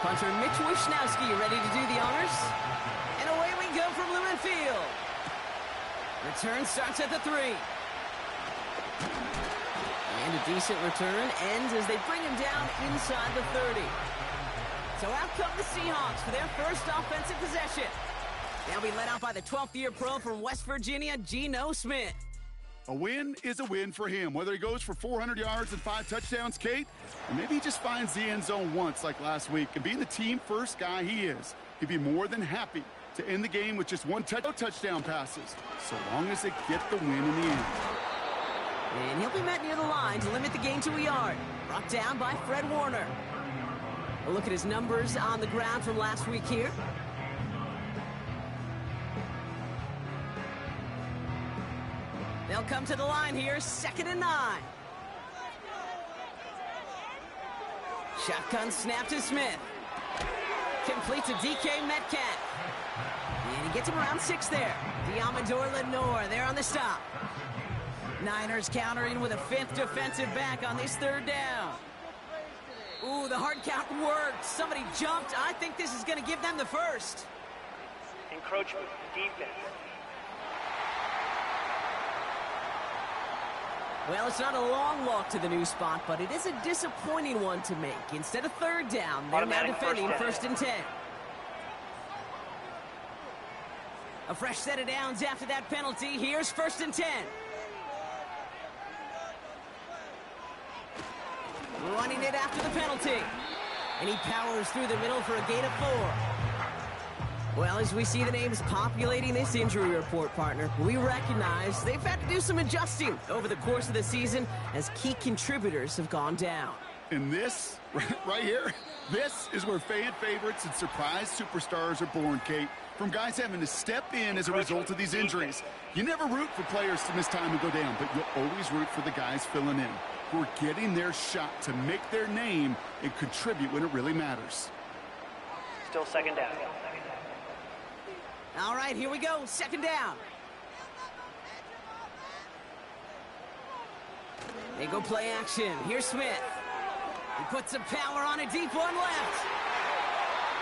Punter Mitch Wishnowski ready to do the honors. And away we go from Lumen Field. Return starts at the 3. And a decent return ends as they bring him down inside the 30. So out come the Seahawks for their first offensive possession. They'll be led out by the 12th-year pro from West Virginia, Geno Smith. A win is a win for him, whether he goes for 400 yards and 5 touchdowns, Kate, or maybe he just finds the end zone once like last week. And being the team-first guy he is, he'd be more than happy to end the game with just one touchdown passes, so long as they get the win in the end. And he'll be met near the line to limit the gain to a yard. Brought down by Fred Warner. A look at his numbers on the ground from last week here. They'll come to the line here, 2nd and 9. Shotgun snap to Smith. Complete to DK Metcalf. And he gets him around 6 there. Diamador Lenore there on the stop. Niners countering with a 5th defensive back on this 3rd down. Ooh, the hard count worked. Somebody jumped. I think this is going to give them the first. Encroachment, defense. Well, it's not a long walk to the new spot, but it is a disappointing one to make. Instead of 3rd down, they're now defending 1st and 10. A fresh set of downs after that penalty. Here's 1st and 10. Running it after the penalty. And he powers through the middle for a gain of 4. Well, as we see the names populating this injury report, partner, we recognize they've had to do some adjusting over the course of the season as key contributors have gone down. And this, right here, this is where fan favorites and surprise superstars are born, Kate. From guys having to step in as a result of these injuries. You never root for players to miss time and go down, but you'll always root for the guys filling in, who are getting their shot to make their name and contribute when it really matters. Still 2nd down. All right, here we go. 2nd down. They go play action. Here's Smith. He puts some power on a deep one left.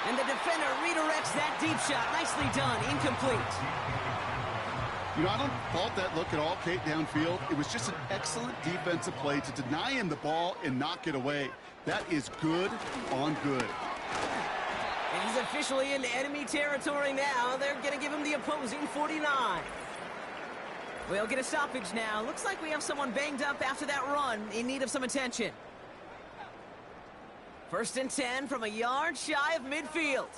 And the defender redirects that deep shot. Nicely done. Incomplete. You know, I don't fault that look at all, Kate, downfield. It was just an excellent defensive play to deny him the ball and knock it away. That is good on good. And he's officially in enemy territory now. They're going to give him the opposing 49. We'll get a stoppage now. Looks like we have someone banged up after that run in need of some attention. 1st and 10 from a yard shy of midfield.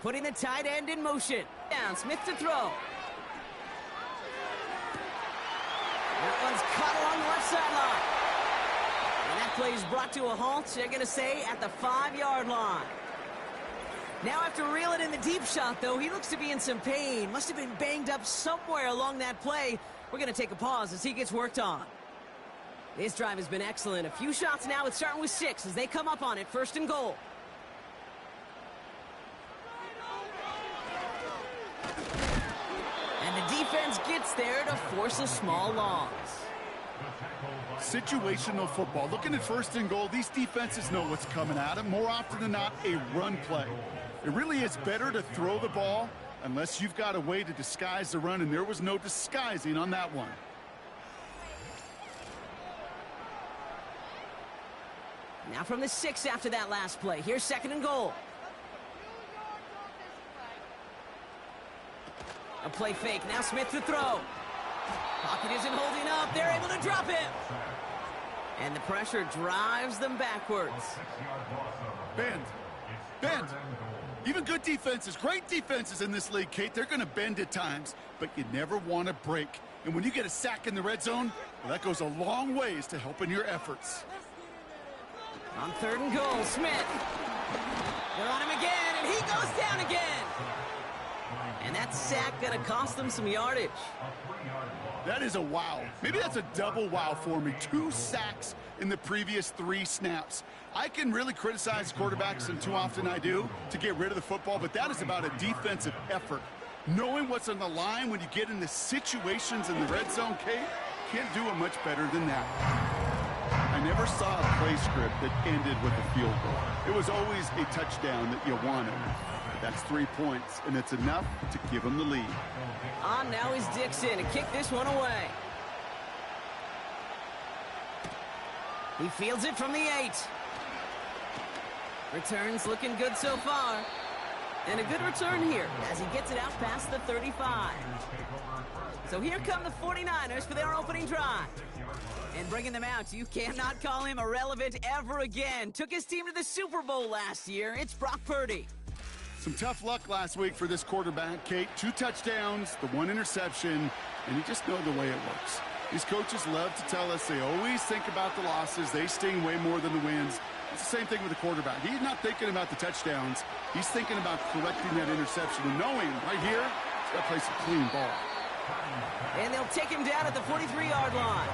Putting the tight end in motion. Down, Smith to throw. That one's caught along the left sideline. And that play is brought to a halt, they're going to say, at the 5-yard line. Now after reeling in the deep shot, though, he looks to be in some pain. Must have been banged up somewhere along that play. We're going to take a pause as he gets worked on. This drive has been excellent. A few shots now. It's starting with 6 as they come up on it. 1st and goal. And the defense gets there to force a small loss. Situational football. Looking at 1st and goal, these defenses know what's coming at them. More often than not, a run play. It really is better to throw the ball unless you've got a way to disguise the run, and there was no disguising on that one. Now from the 6 after that last play. Here's 2nd and goal. A play fake. Now Smith to throw. Pocket isn't holding up. They're able to drop him. And the pressure drives them backwards. Bend. Bend. Even good defenses, great defenses in this league, Kate, they're going to bend at times, but you never want to break. And when you get a sack in the red zone, well, that goes a long ways to helping your efforts. On 3rd and goal, Smith. They're on him again, and he goes down again. And that sack going to cost them some yardage. That is a wow. Maybe that's a double wow for me. 2 sacks in the previous 3 snaps. I can really criticize quarterbacks, and too often I do, to get rid of the football, but that is about a defensive effort. Knowing what's on the line when you get into situations in the red zone, Kate, can't do it much better than that. I never saw a play script that ended with a field goal. It was always a touchdown that you wanted. But that's 3 points, and it's enough to give them the lead. On now is Dixon to kick this one away. He fields it from the 8. Returns looking good so far. And a good return here as he gets it out past the 35. So here come the 49ers for their opening drive. And bringing them out, you cannot call him irrelevant ever again. Took his team to the Super Bowl last year. It's Brock Purdy. Some tough luck last week for this quarterback, Kate. 2 touchdowns, the 1 interception, and you just know the way it works. These coaches love to tell us they always think about the losses. They sting way more than the wins. It's the same thing with the quarterback. He's not thinking about the touchdowns. He's thinking about correcting that interception and knowing right here, he's got to play some clean ball. And they'll take him down at the 43-yard line.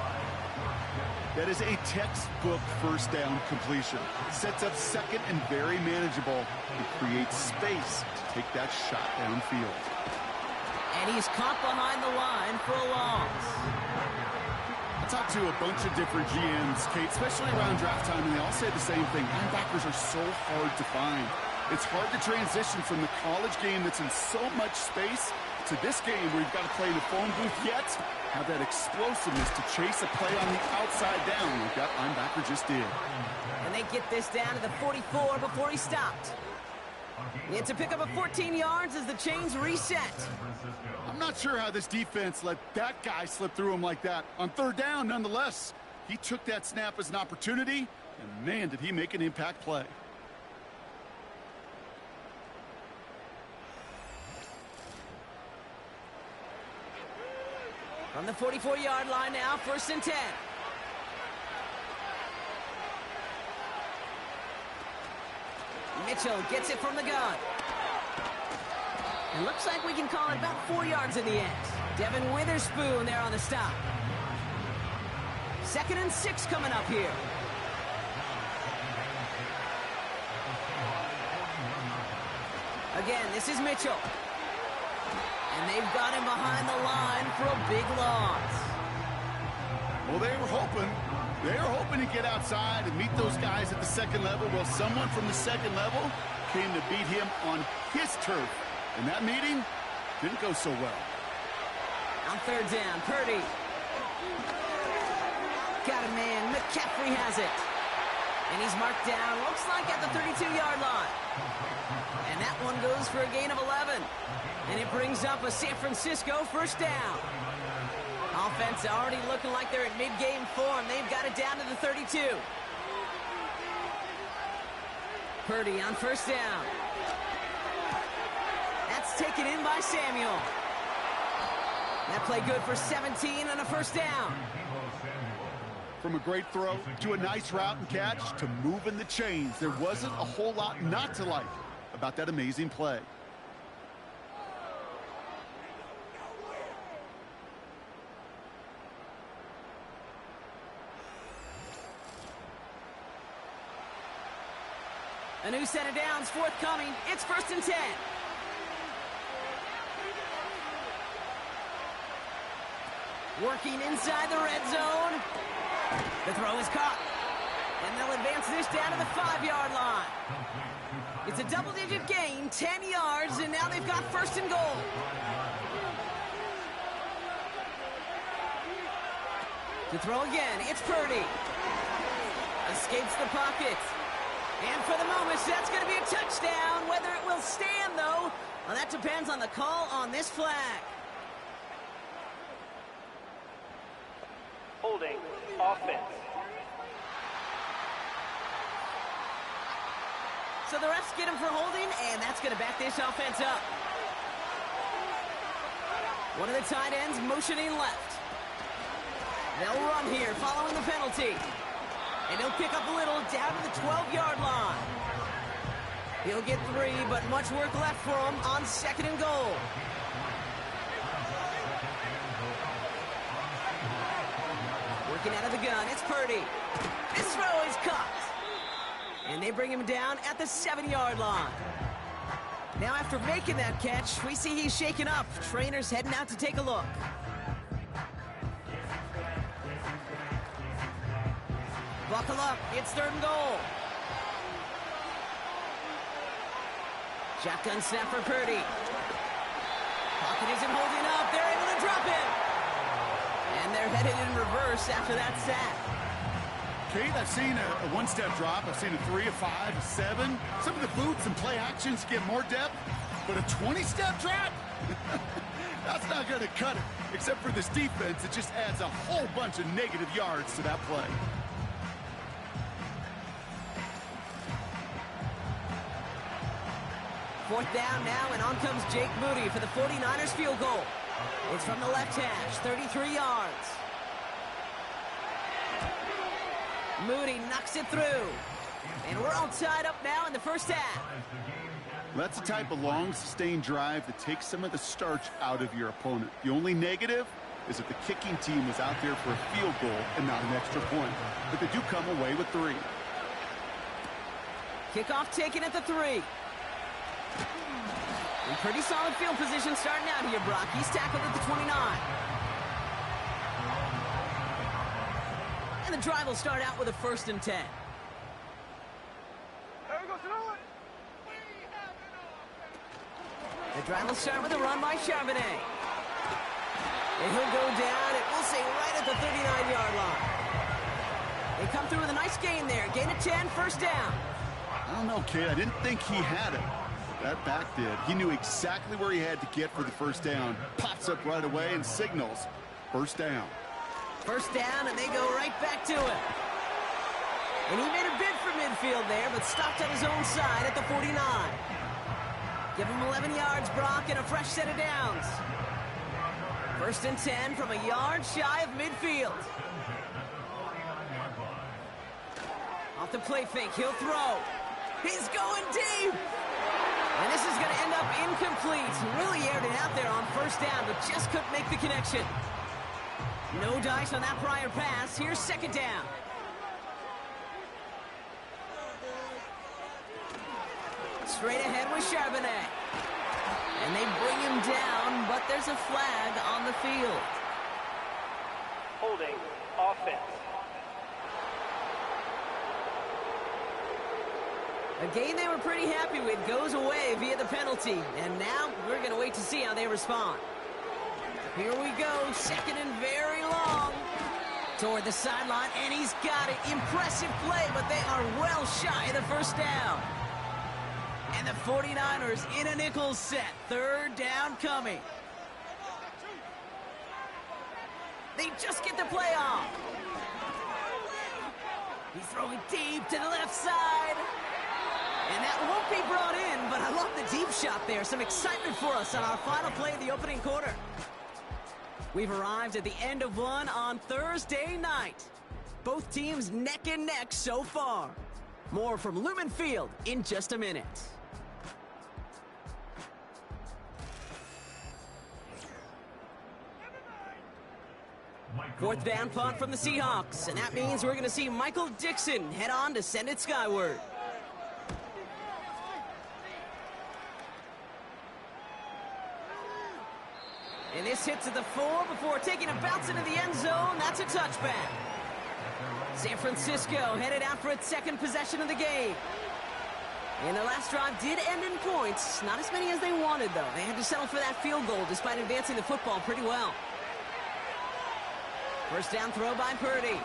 That is a textbook first down completion. Sets up second and very manageable. It creates space to take that shot downfield. And he's caught behind the line for a loss. I talked to a bunch of different GMs, Kate, especially around draft time, and they all say the same thing. Linebackers are so hard to find. It's hard to transition from the college game that's in so much space to this game where you've got to play in the phone booth, yet have that explosiveness to chase a play on the outside down like that linebacker just did. And they get this down to the 44 before he stopped. It's a pickup of 14 yards as the chains reset. I'm not sure how this defense let that guy slip through him like that. On third down, nonetheless, he took that snap as an opportunity, and man, did he make an impact play. From the 44-yard line now, 1st and 10. Mitchell gets it from the gun. It looks like we can call it about 4 yards in the end. Devin Witherspoon there on the stop. 2nd and 6 coming up here. Again, this is Mitchell. And they've got him behind the line for a big loss. Well, they were hoping to get outside and meet those guys at the second level. Well, someone from the second level came to beat him on his turf. And that meeting didn't go so well. On 3rd down, Purdy. Got a man. McCaffrey has it. And he's marked down, looks like at the 32-yard line. And that one goes for a gain of 11. And it brings up a San Francisco 1st down. Offense already looking like they're in mid-game form. They've got it down to the 32. Purdy on 1st down. That's taken in by Samuel. That play good for 17 and a 1st down. From a great throw to a nice route and catch to moving the chains, there wasn't a whole lot not to like about that amazing play. A new set of downs forthcoming. It's 1st and 10. Working inside the red zone. The throw is caught. And they'll advance this down to the 5-yard line. It's a double-digit gain, 10 yards, and now they've got 1st and goal. To throw again, it's Purdy. Escapes the pocket. And for the moment, that's going to be a touchdown. Whether it will stand, though, well, that depends on the call on this flag. Holding offense. So the refs get him for holding, and that's going to back this offense up. One of the tight ends motioning left. They'll run here following the penalty. And he'll pick up a little down to the 12-yard line. He'll get 3, but much work left for him on 2nd and goal. Working out of the gun, it's Purdy. This throw is caught. And they bring him down at the 7-yard line. Now after making that catch, we see he's shaken up. Trainer's heading out to take a look. Buckle up. It's 3rd and goal. Shotgun snap for Purdy. Pocket isn't holding up. They're able to drop it. And they're headed in reverse after that sack. Kate, I've seen a one-step drop. I've seen a 3, a 5, a 7. Some of the boots and play actions get more depth, but a 20-step drop? That's not going to cut it. Except for this defense, it just adds a whole bunch of negative yards to that play. Fourth down now, and on comes Jake Moody for the 49ers field goal. It's from the left hash, 33 yards. Moody knocks it through. And we're all tied up now in the first half. That's the type of long, sustained drive that takes some of the starch out of your opponent. The only negative is that the kicking team was out there for a field goal and not an extra point. But they do come away with 3. Kickoff taken at the 3. In pretty solid field position starting out here, Brock. He's tackled at the 29. And the drive will start out with a 1st and 10. The drive will start with a run by Charbonnet. And he'll go down, and we'll say right at the 39-yard line. They come through with a nice gain there. Gain of 10, 1st down. I don't know, kid. I didn't think he had it. That back did. He knew exactly where he had to get for the 1st down. Pops up right away and signals 1st down. 1st down, and they go right back to it. And he made a bid for midfield there, but stopped on his own side at the 49. Give him 11 yards, Brock, and a fresh set of downs. 1st and 10 from a yard shy of midfield. Off the play fake, he'll throw. He's going deep. And this is going to end up incomplete. Really aired it out there on 1st down, but just couldn't make the connection. No dice on that prior pass. Here's 2nd down. Straight ahead with Charbonnet. And they bring him down, but there's a flag on the field. Holding offense. A game they were pretty happy with goes away via the penalty. And now we're going to wait to see how they respond. Here we go, 2nd and very long. Toward the sideline, and he's got it. Impressive play, but they are well shy of the 1st down. And the 49ers in a nickel set. 3rd down coming. They just get the play off. He's throwing deep to the left side. And that won't be brought in, but I love the deep shot there. Some excitement for us on our final play of the opening quarter. We've arrived at the end of one on Thursday night. Both teams neck and neck so far. More from Lumen Field in just a minute. Fourth down punt from the Seahawks, and that means we're going to see Michael Dixon head on to send it skyward. And this hits at the 4 before taking a bounce into the end zone. That's a touchback. San Francisco headed out for its 2nd possession of the game. And the last drive did end in points. Not as many as they wanted, though. They had to settle for that field goal despite advancing the football pretty well. 1st down throw by Purdy.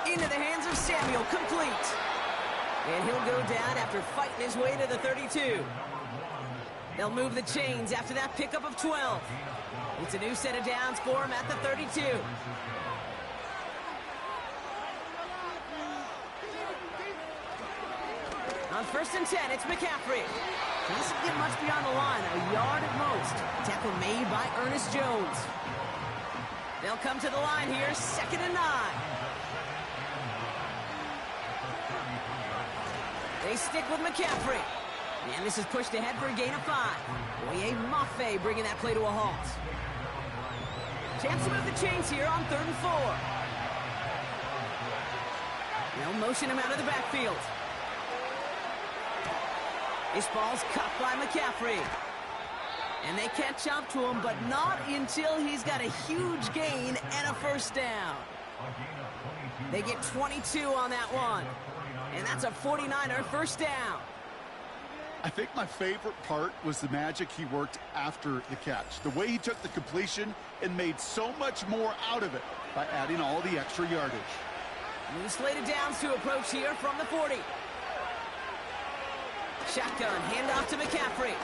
Into the hands of Samuel, complete. And he'll go down after fighting his way to the 32. They'll move the chains after that pickup of 12. It's a new set of downs for him at the 32. On 1st and 10, it's McCaffrey. He doesn't get much beyond the line, a yard at most. Tackle made by Ernest Jones. They'll come to the line here, 2nd and 9. They stick with McCaffrey. And this is pushed ahead for a gain of 5. Boye Mafe bringing that play to a halt. Chance to move the chains here on 3rd and 4. They'll motion him out of the backfield. This ball's cut by McCaffrey. And they catch up to him, but not until he's got a huge gain and a 1st down. They get 22 on that one. And that's a 49er first down. I think my favorite part was the magic he worked after the catch. The way he took the completion and made so much more out of it by adding all the extra yardage. New slated downs to approach here from the 40. Shotgun, handoff to McCaffrey.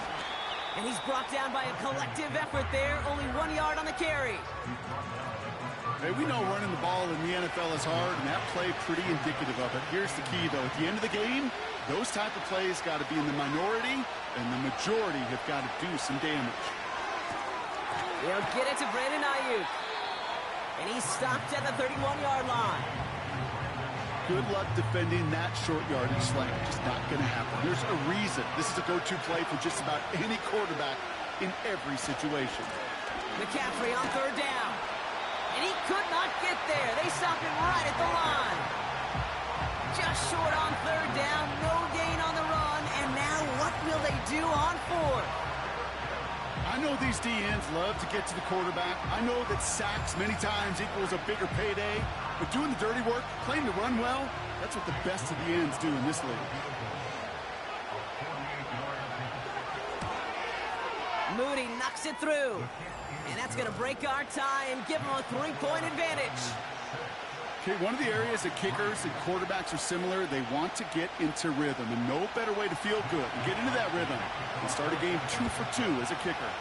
And he's brought down by a collective effort there. Only 1 yard on the carry. Hey, we know running the ball in the NFL is hard, and that play pretty indicative of it. Here's the key, though. At the end of the game, those type of plays got to be in the minority, and the majority have got to do some damage. They'll get it to Brandon Ayuk. And he's stopped at the 31-yard line. Good luck defending that short yardage slant. Just not going to happen. There's a reason this is a go-to play for just about any quarterback in every situation. McCaffrey on third down. And he could not get there. They stop him right at the line. Just short on third down. No gain on the run. And now what will they do on fourth? I know these DNs love to get to the quarterback. I know that sacks many times equals a bigger payday. But doing the dirty work, playing to run well, that's what the best of the ends do in this league. Moody knocks it through. And that's going to break our tie and give them a 3-point advantage. Okay, one of the areas that kickers and quarterbacks are similar, they want to get into rhythm. And no better way to feel good and get into that rhythm than start a game 2 for 2 as a kicker.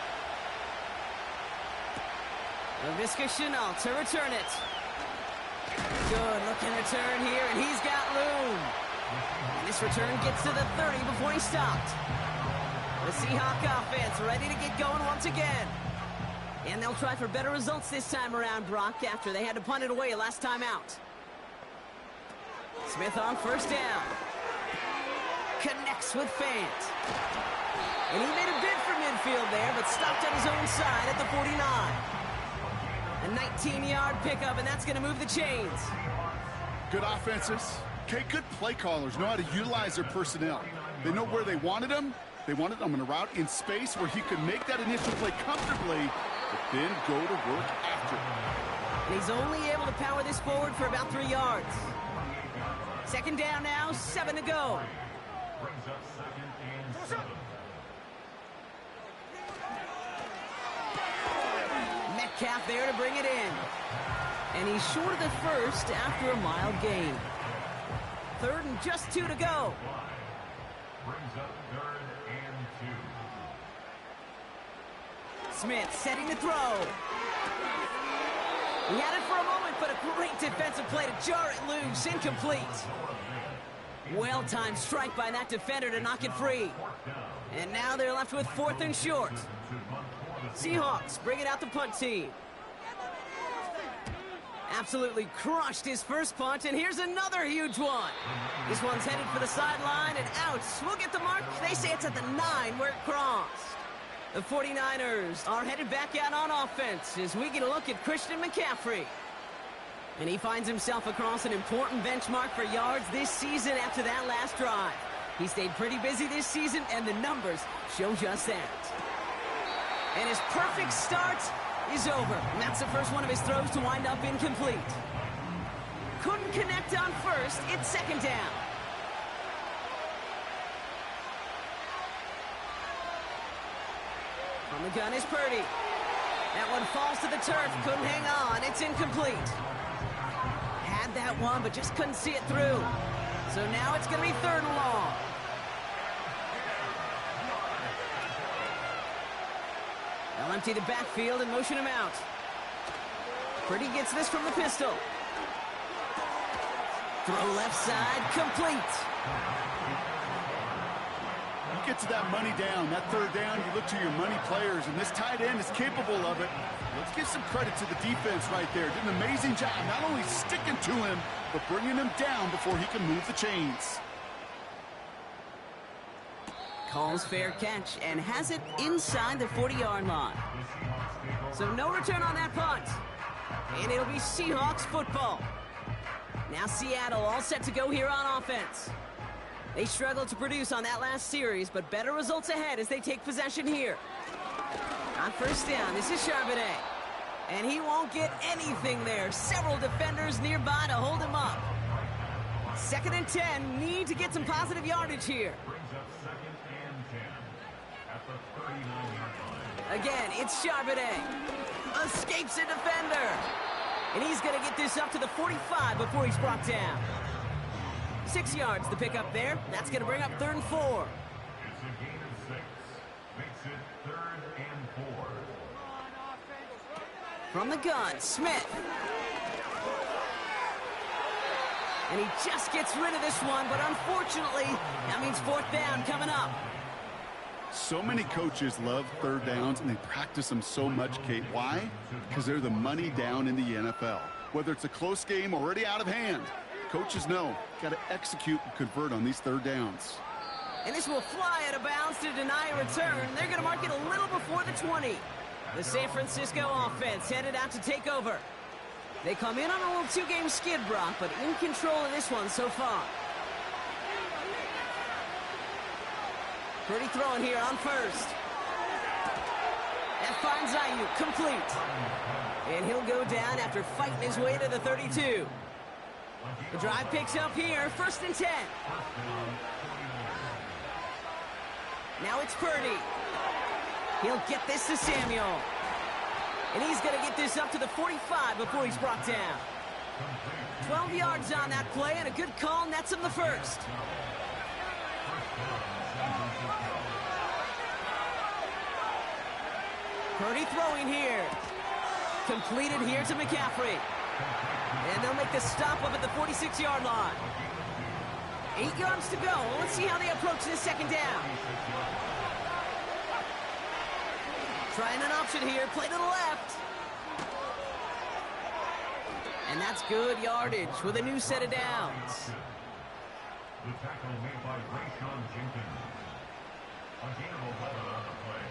Laviska Shenault to return it. Good looking return here, and he's got room. And this return gets to the 30 before he stopped. The Seahawk offense ready to get going once again. And they'll try for better results this time around, Brock, after they had to punt it away last time out. Smith on first down. Connects with Fant. And he made a bid for midfield there, but stopped on his own side at the 49. A 19-yard pickup, and that's going to move the chains. Good offenses. Okay, good play callers know how to utilize their personnel. They know where they wanted them. They wanted them in a route in space where he could make that initial play comfortably, but then go to work after. And he's only able to power this forward for about 3 yards. Second down now, 7 to go. Metcalf there to bring it in. And he's short of the first after a mild gain. Third and just 2 to go. Smith setting to throw. He had it for a moment, but a great defensive play to jar it loose. Incomplete. Well-timed strike by that defender to knock it free. And now they're left with 4th and short. Seahawks bring it out the punt team. Absolutely crushed his first punt, and here's another huge one. This one's headed for the sideline, and out. We'll get the mark. They say it's at the 9 where it crossed. The 49ers are headed back out on offense as we get a look at Christian McCaffrey. And he finds himself across an important benchmark for yards this season after that last drive. He stayed pretty busy this season, and the numbers show just that. And his perfect start is over. And that's the first one of his throws to wind up incomplete. Couldn't connect on first. It's second down. On the gun is Purdy. That one falls to the turf. Couldn't hang on. It's incomplete. Had that one, but just couldn't see it through. So now it's going to be 3rd and long. They'll empty the backfield and motion him out. Purdy gets this from the pistol. Throw left side, complete. You get to that money down, that 3rd down, you look to your money players, and this tight end is capable of it. Let's give some credit to the defense right there. Did an amazing job, not only sticking to him, but bringing him down before he can move the chains. Calls fair catch and has it inside the 40-yard line. So no return on that punt. And it'll be Seahawks football. Now Seattle all set to go here on offense. They struggled to produce on that last series, but better results ahead as they take possession here. On first down, this is Charbonnet. And he won't get anything there. Several defenders nearby to hold him up. 2nd and 10. Need to get some positive yardage here. Again, it's Charbonnet. Escapes a defender. And he's going to get this up to the 45 before he's brought down. 6 yards to pick up there. That's going to bring up 3rd and 4. It's a gain of 6. Makes it 3rd and 4. From the gun, Smith. And he just gets rid of this one, but unfortunately, that means 4th down coming up. So many coaches love 3rd downs, and they practice them so much, Kate. Why? Because they're the money down in the NFL. Whether it's a close game already out of hand, coaches know, got to execute and convert on these 3rd downs. And this will fly out of bounds to deny a return. They're going to mark it a little before the 20. The San Francisco offense headed out to take over. They come in on a little 2-game skid, Brock, but in control of this one so far. Purdy throwing here on 1st. That finds Ayuk complete. And he'll go down after fighting his way to the 32. The drive picks up here, 1st and 10. Now it's Purdy. He'll get this to Samuel. And he's going to get this up to the 45 before he's brought down. 12 yards on that play, and a good call nets him the 1st. Purdy throwing here. Completed here to McCaffrey. And they'll make the stop up at the 46-yard line. 8 yards to go. Let's see how they approach this 2nd down. Trying an option here. Play to the left. And that's good yardage with a new set of downs. The tackle made by Rayshawn Jenkins. A gain of 11 on the play.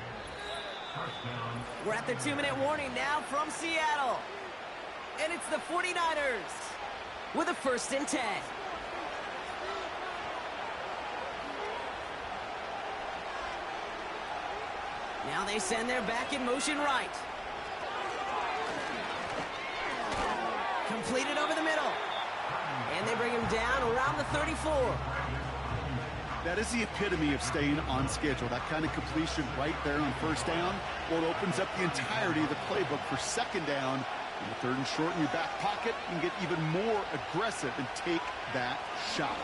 1st down. We're at the 2-minute warning now from Seattle. And it's the 49ers with a 1st and 10. Now they send their back in motion right. Completed over the middle. And they bring him down around the 34. That is the epitome of staying on schedule. That kind of completion right there on 1st down. Well, it opens up the entirety of the playbook for 2nd down. In the 3rd and short in your back pocket, you can get even more aggressive and take that shot.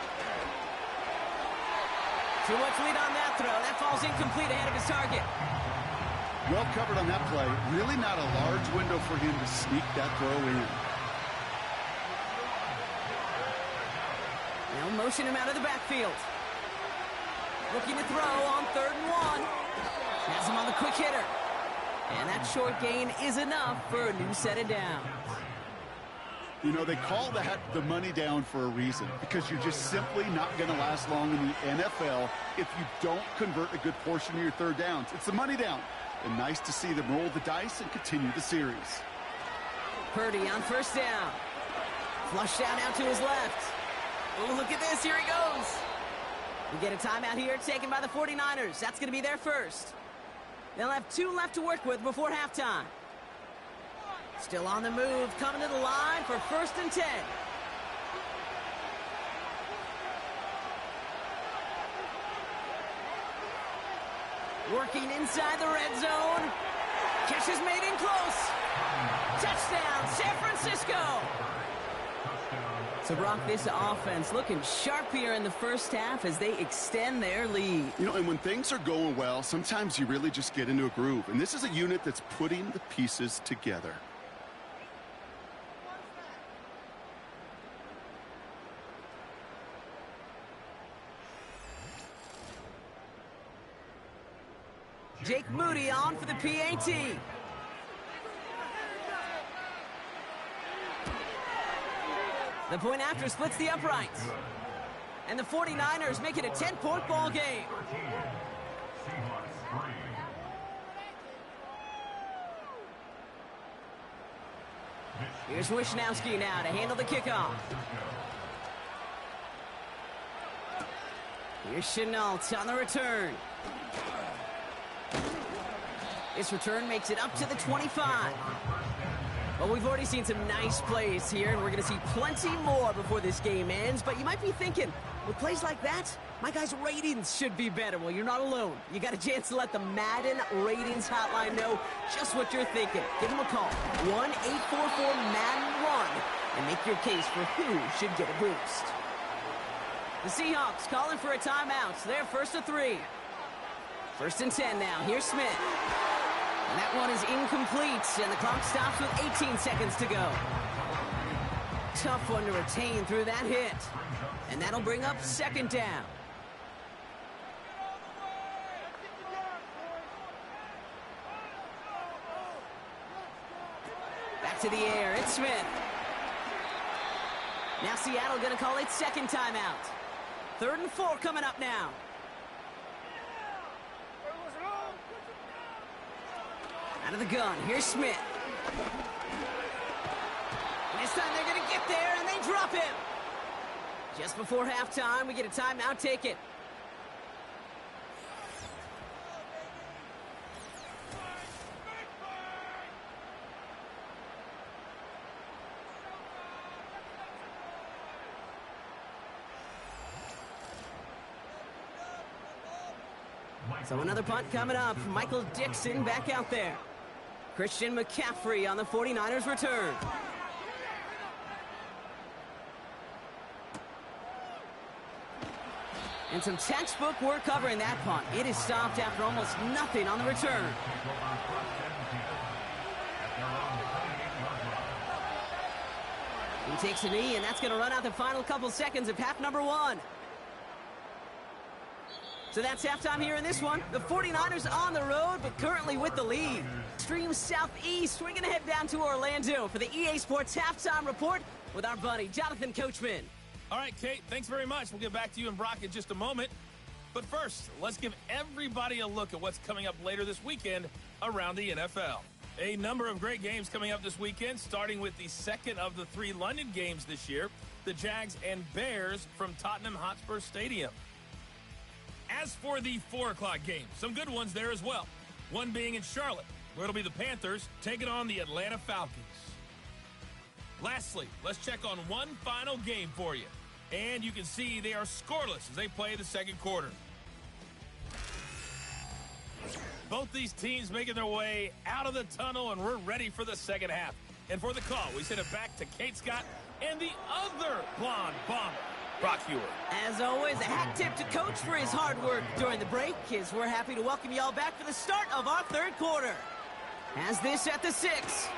Too much lead on that throw. That falls incomplete ahead of his target. Well covered on that play. Really not a large window for him to sneak that throw in. Now motion him out of the backfield. Looking to throw on 3rd and 1. Has him on the quick hitter. And that short gain is enough for a new set of downs. You know, they call that the money down for a reason, because you're just simply not going to last long in the NFL if you don't convert a good portion of your 3rd downs. It's the money down. And nice to see them roll the dice and continue the series. Purdy on 1st down. Flushed out now to his left. Oh, look at this. Here he goes. We get a timeout here taken by the 49ers. That's going to be their 1st. They'll have 2 left to work with before halftime. Still on the move, coming to the line for 1st and 10. Working inside the red zone. Catch is made in close. Touchdown, San Francisco. So, Brock, this offense looking sharp here in the 1st half as they extend their lead. You know, and when things are going well, sometimes you really just get into a groove. And this is a unit that's putting the pieces together. Jake Moody on for the PAT. The point after splits the uprights. And the 49ers make it a 10-point ball game. Here's Wishnowski now to handle the kickoff. Here's Chenault on the return. This return makes it up to the 25. Well, we've already seen some nice plays here, and we're going to see plenty more before this game ends. But you might be thinking, with plays like that, my guys' ratings should be better. Well, you're not alone. You got a chance to let the Madden Ratings Hotline know just what you're thinking. Give them a call, 1-844-MADDEN-1, and make your case for who should get a boost. The Seahawks calling for a timeout. So they're first to 3. First and 10 now. Here's Smith. And that one is incomplete, and the clock stops with 18 seconds to go. Tough one to retain through that hit. And that'll bring up second down. Back to the air, it's Smith. Now Seattle gonna call its second timeout. 3rd and 4 coming up now. Out of the gun, here's Smith. And this time they're going to get there, and they drop him. Just before halftime, we get a timeout. Take it. So another punt coming up. Michael Dixon back out there. Christian McCaffrey on the 49ers return. And some textbook work covering that punt. It is stopped after almost nothing on the return. He takes a knee, and that's going to run out the final couple seconds of half number 1. So that's halftime here in this one. The 49ers on the road, but currently with the lead. Extreme Southeast, we're going to head down to Orlando for the EA Sports Halftime Report with our buddy, Jonathan Coachman. All right, Kate, thanks very much. We'll get back to you and Brock in just a moment. But first, let's give everybody a look at what's coming up later this weekend around the NFL. A number of great games coming up this weekend, starting with the second of the 3 London games this year, the Jags and Bears from Tottenham Hotspur Stadium. As for the 4 o'clock game, some good ones there as well. One being in Charlotte, where it'll be the Panthers taking on the Atlanta Falcons. Lastly, let's check on one final game for you. And you can see they are scoreless as they play the second quarter. Both these teams making their way out of the tunnel, and we're ready for the second half. And for the call, we send it back to Kate Scott and the other blonde bomber, Brock Hewitt. As always, a hat tip to Coach for his hard work during the break, as we're happy to welcome y'all back for the start of our third quarter. Has this at the 6.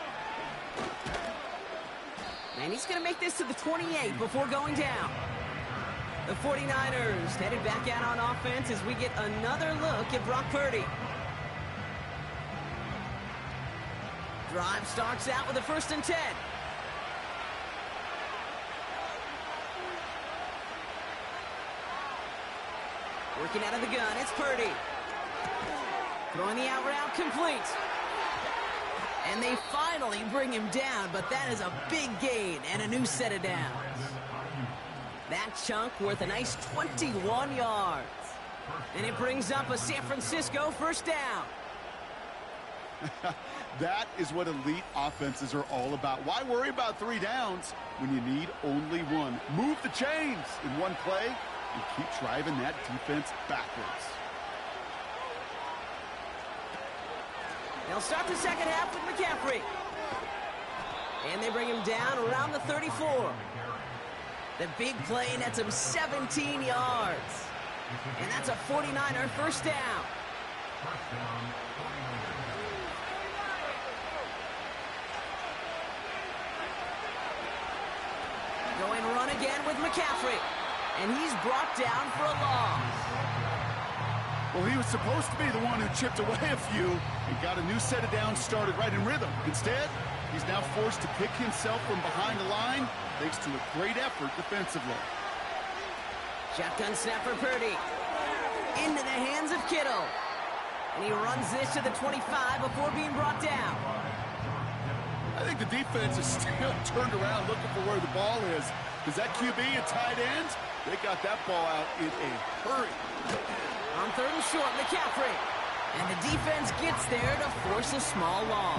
And he's going to make this to the 28 before going down. The 49ers headed back out on offense as we get another look at Brock Purdy. Drive starts out with a 1st and 10. Working out of the gun, it's Purdy. Throwing the out route complete. And they finally bring him down, but that is a big gain and a new set of downs. That chunk worth a nice 21 yards. And it brings up a San Francisco first down. That is what elite offenses are all about. Why worry about 3 downs when you need only 1? Move the chains in one play and keep driving that defense backwards. They'll start the second half with McCaffrey. And they bring him down around the 34. The big play nets him 17 yards. And that's a 49er first down. Going run again with McCaffrey. And he's brought down for a loss. Well, he was supposed to be the one who chipped away a few and got a new set of downs started right in rhythm. Instead, he's now forced to pick himself from behind the line thanks to a great effort defensively. Shotgun snap for Purdy. Into the hands of Kittle. And he runs this to the 25 before being brought down. I think the defense is still turned around looking for where the ball is. Is that QB a tight end? They got that ball out in a hurry. On 3rd and short, McCaffrey. And the defense gets there to force a small loss.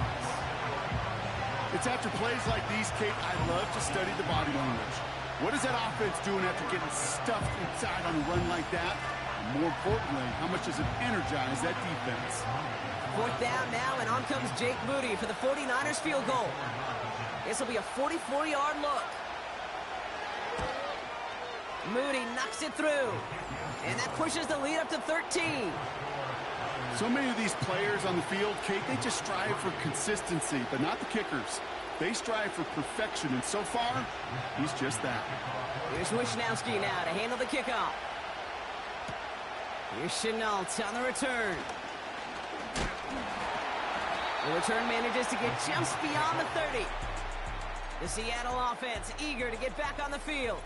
It's after plays like these, Kate, I love to study the body language. What is that offense doing after getting stuffed inside on a run like that? And more importantly, how much does it energize that defense? Fourth down now, and on comes Jake Moody for the 49ers field goal. This will be a 44-yard look. Moody knocks it through, and that pushes the lead up to 13. So many of these players on the field, Kate, they just strive for consistency, but not the kickers. They strive for perfection, and so far, he's just that. Here's Wishnowski now to handle the kickoff. Here's Chenault on the return. The return manages to get just beyond the 30. The Seattle offense eager to get back on the field.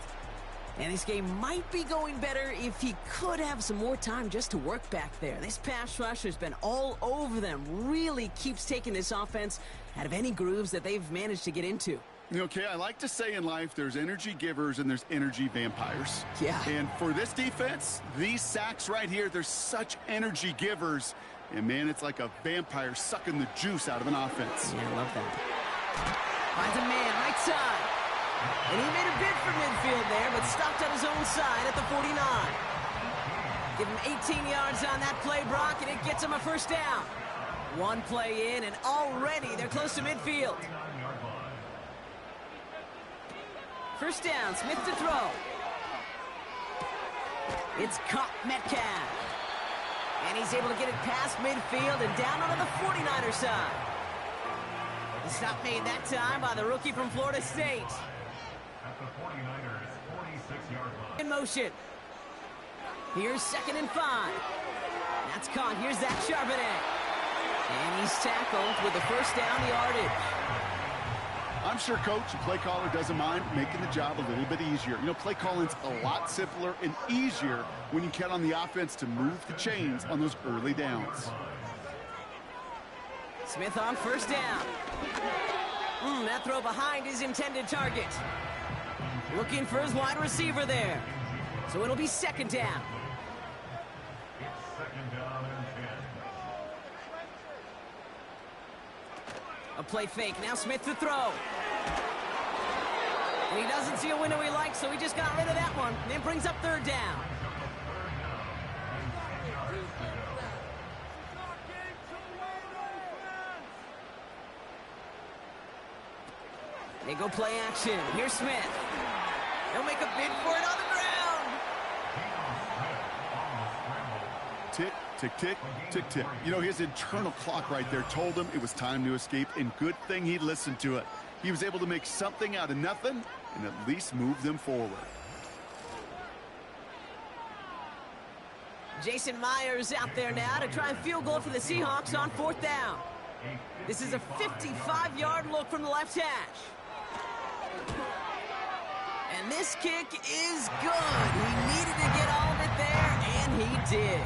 And this game might be going better if he could have some more time just to work back there. This pass rush has been all over them. Really keeps taking this offense out of any grooves that they've managed to get into. Okay, I like to say in life there's energy givers and there's energy vampires. Yeah. And for this defense, these sacks right here, they're such energy givers. And, man, it's like a vampire sucking the juice out of an offense. Yeah, I love that. Finds a man right side. And he made a bid for midfield there, but stopped on his own side at the 49. Give him 18 yards on that play, Brock, and it gets him a first down. One play in, and already they're close to midfield. First down, Smith to throw. It's caught Metcalf. And he's able to get it past midfield and down onto the 49er side. The stop made that time by the rookie from Florida State. At the 49ers 46-yard line. In motion. Here's 2nd and 5. That's caught. Here's Zach Charbonnet. And he's tackled with the first down yardage. I'm sure Coach, the play caller, doesn't mind making the job a little bit easier. You know, play calling's a lot simpler and easier when you count on the offense to move the chains on those early downs. Smith on first down. That throw behind his intended target. Looking for his wide receiver there. So it'll be 2nd down. It's 2nd down and 10. A play fake. Now Smith to throw. And he doesn't see a window he likes, so he just got rid of that one. And it brings up 3rd down. They go play action. Here's Smith. He'll make a bid for it on the ground. Tick, tick, tick, tick, tick. You know, his internal clock right there told him it was time to escape, and good thing he listened to it. He was able to make something out of nothing and at least move them forward. Jason Myers out there now to try and field goal for the Seahawks on 4th down. This is a 55-yard look from the left hash. And this kick is good. He needed to get all of it there, and he did.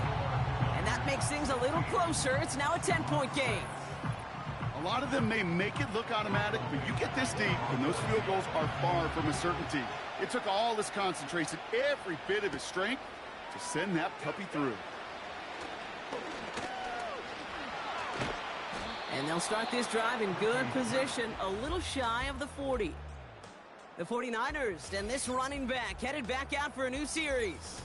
And that makes things a little closer. It's now a 10-point game. A lot of them may make it look automatic, but you get this deep, and those field goals are far from a certainty. It took all his concentration, every bit of his strength, to send that puppy through. And they'll start this drive in good position, a little shy of the 40. The 49ers and this running back headed back out for a new series.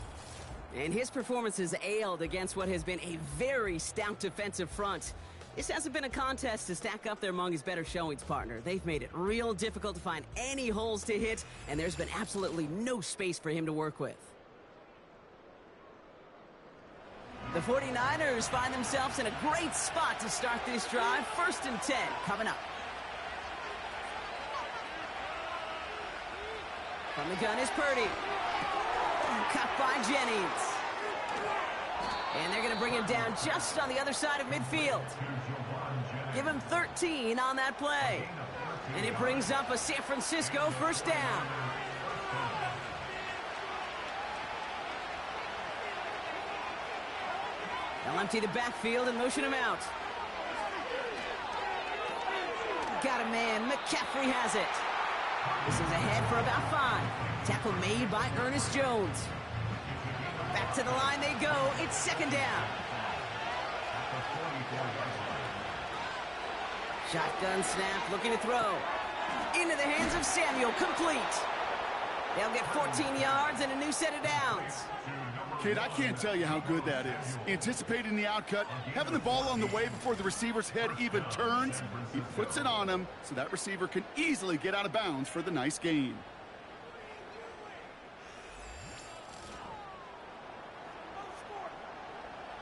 And his performance has ailed against what has been a very stout defensive front. This hasn't been a contest to stack up there among his better showings, partner. They've made it real difficult to find any holes to hit, and there's been absolutely no space for him to work with. The 49ers find themselves in a great spot to start this drive. 1st and 10 coming up. From the gun is Purdy. Cut by Jennings. And they're going to bring him down just on the other side of midfield. Give him 13 on that play. And it brings up a San Francisco first down. They'll empty the backfield and motion him out. Got a man. McCaffrey has it. This is ahead for about 5. Tackle made by Ernest Jones. Back to the line they go. It's 2nd down. Shotgun snap, looking to throw. Into the hands of Samuel, complete. They'll get 14 yards and a new set of downs. Kid, I can't tell you how good that is. Anticipating the outcut, having the ball on the way before the receiver's head even turns, he puts it on him so that receiver can easily get out of bounds for the nice gain.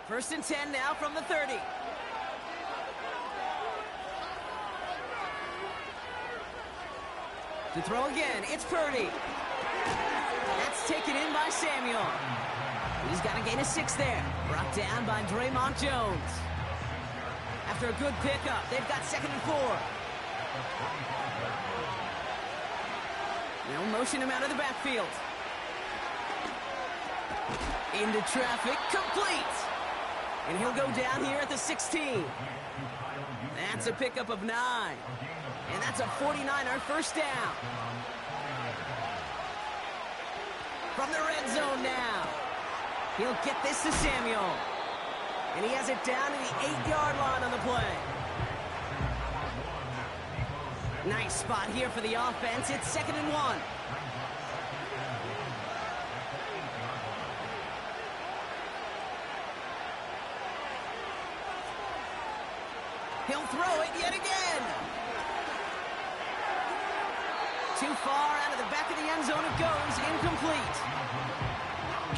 First and 10 now from the 30. To throw again, it's Purdy. That's taken in by Samuel. He's got a gain of 6 there. Brought down by Draymond Jones. After a good pickup, they've got 2nd and 4. They'll motion him out of the backfield. Into traffic, complete. And he'll go down here at the 16. That's a pickup of 9. And that's a 49er first down. From the red zone now. He'll get this to Samuel. And he has it down to the 8-yard line on the play. Nice spot here for the offense. It's 2nd and 1. He'll throw it yet again. Too far out of the back of the end zone it goes. Incomplete.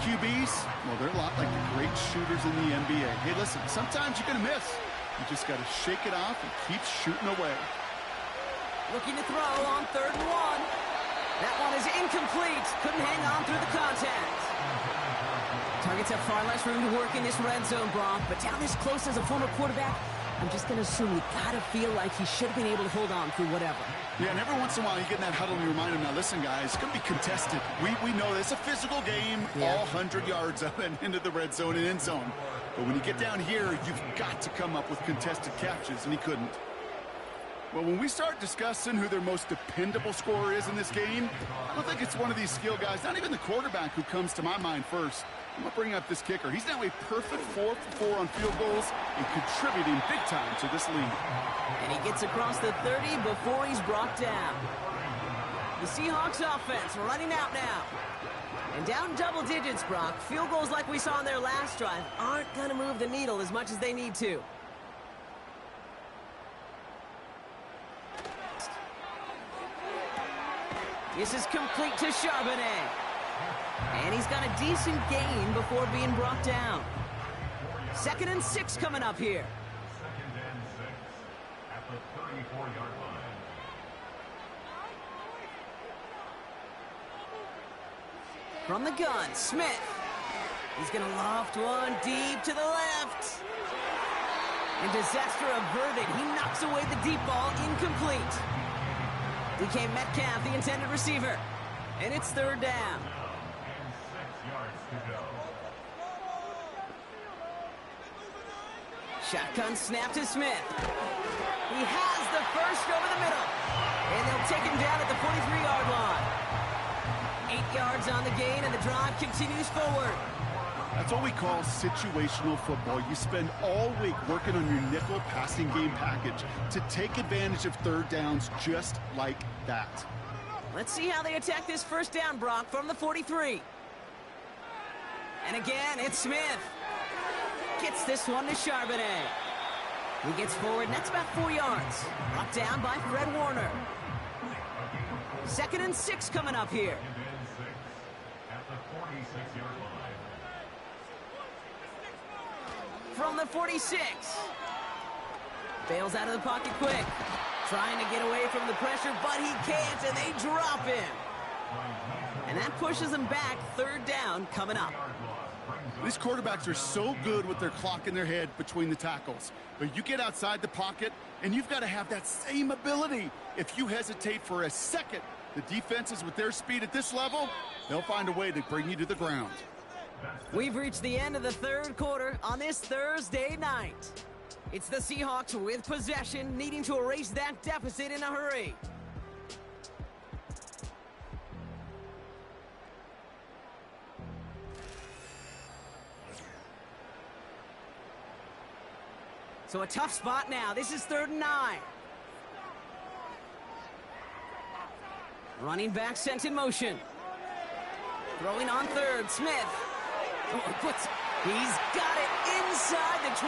QBs, well, they're a lot like the great shooters in the NBA. Hey, listen, sometimes you're going to miss. You just got to shake it off and keep shooting away. Looking to throw on 3rd and 1. That one is incomplete. Couldn't hang on through the contact. Targets have far less room to work in this red zone, Brock, but down this close as a former quarterback, I'm just going to assume you got to feel like he should have been able to hold on through whatever. Yeah, and every once in a while you get in that huddle and you remind him, now listen, guys, it's going to be contested. We know it's a physical game, all 100 yards up and into the red zone and end zone. But when you get down here, you've got to come up with contested catches, and he couldn't. Well, when we start discussing who their most dependable scorer is in this game, I don't think it's one of these skill guys, not even the quarterback, who comes to my mind first. I'm going to bring up this kicker. He's now a perfect 4 for 4 on field goals and contributing big time to this league. And he gets across the 30 before he's brought down. The Seahawks offense running out now. And down double digits, Brock. Field goals like we saw in their last drive aren't going to move the needle as much as they need to. This is complete to Charbonnet. And he's got a decent gain before being brought down. 2nd and 6 coming up here. 2nd and 6 at the 34-yard line. From the gun, Smith. He's going to loft one deep to the left. And disaster averted. He knocks away the deep ball, incomplete. DK Metcalf, the intended receiver. And it's 3rd down. And 6 yards to go. Shotgun snap to Smith. He has the first over the middle. And they'll take him down at the 43-yard line. 8 yards on the gain, and the drive continues forward. That's what we call situational football. You spend all week working on your nickel passing game package to take advantage of 3rd downs just like that. Let's see how they attack this first down, Brock, from the 43. And again, it's Smith. Gets this one to Charbonnet. He gets forward, and that's about 4 yards. Brought down by Fred Warner. 2nd and 6 coming up here. 2nd and 6 at the 46-yard line. From the 46. Bails out of the pocket quick. Trying to get away from the pressure, but he can't, and they drop him. And that pushes him back. 3rd down coming up. These quarterbacks are so good with their clock in their head between the tackles. But you get outside the pocket, and you've got to have that same ability. If you hesitate for a second, the defenses with their speed at this level, they'll find a way to bring you to the ground. We've reached the end of the 3rd quarter on this Thursday night. It's the Seahawks with possession, needing to erase that deficit in a hurry. So a tough spot now. This is 3rd and 9. Running back sent in motion. Throwing on third, Smith. He's got it inside the 25.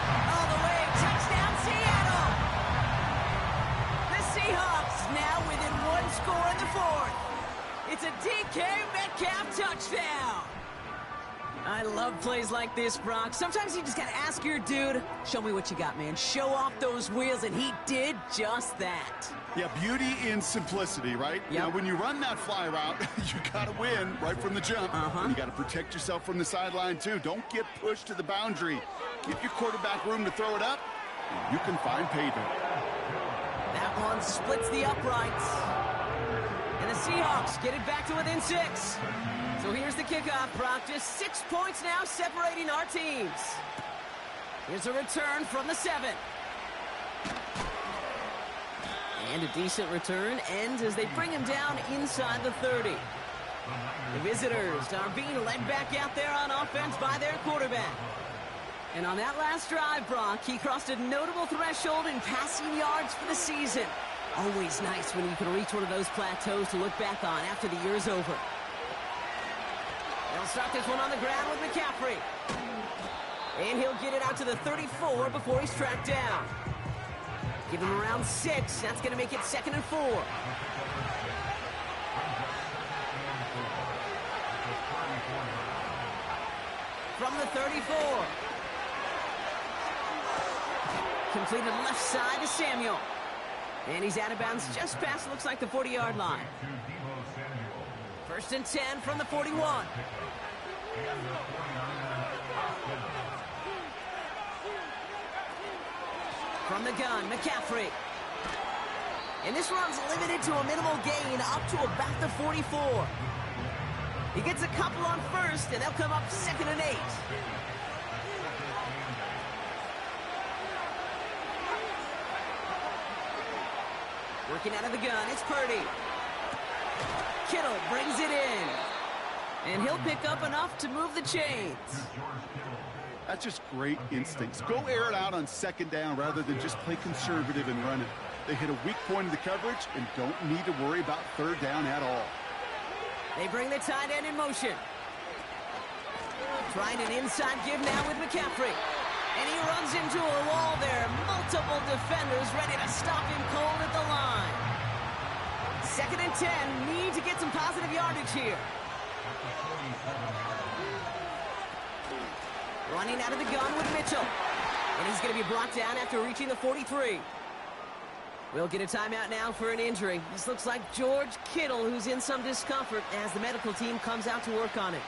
All the way, touchdown Seattle! The Seahawks now within one score in the fourth. It's a DK Metcalf touchdown. I love plays like this, Brock. Sometimes you just gotta ask your dude, show me what you got, man. Show off those wheels, and he did just that. Yeah, beauty in simplicity, right? Yep. Now, when you run that fly route, you gotta win right from the jump. And you gotta protect yourself from the sideline, too. Don't get pushed to the boundary. Give your quarterback room to throw it up, and you can find paydirt. That one splits the uprights. And the Seahawks get it back to within 6. So here's the kickoff, Brock. Just 6 points now separating our teams. Here's a return from the 7. And a decent return ends as they bring him down inside the 30. The visitors are being led back out there on offense by their quarterback. And on that last drive, Brock, he crossed a notable threshold in passing yards for the season. Always nice when you can reach one of those plateaus to look back on after the year's over. They'll start this one on the ground with McCaffrey. And he'll get it out to the 34 before he's tracked down. Give him around 6. That's going to make it 2nd and 4. From the 34. Completed left side to Samuel. And he's out of bounds just past, looks like, the 40-yard line. 1st and 10 from the 41. From the gun, McCaffrey. And this run's limited to a minimal gain up to about the 44. He gets a couple on first, and they'll come up 2nd and 8. Working out of the gun, it's Purdy. Kittle brings it in. And he'll pick up enough to move the chains. That's just great instincts. Go air it out on 2nd down rather than just play conservative and run it. They hit a weak point of the coverage and don't need to worry about 3rd down at all. They bring the tight end in motion. Trying an inside give now with McCaffrey. And he runs into a wall there. Multiple defenders ready to stop him cold at the line. 2nd and 10. Need to get some positive yardage here. Running out of the gun with Mitchell. And he's going to be brought down after reaching the 43. We'll get a timeout now for an injury. This looks like George Kittle, who's in some discomfort as the medical team comes out to work on it.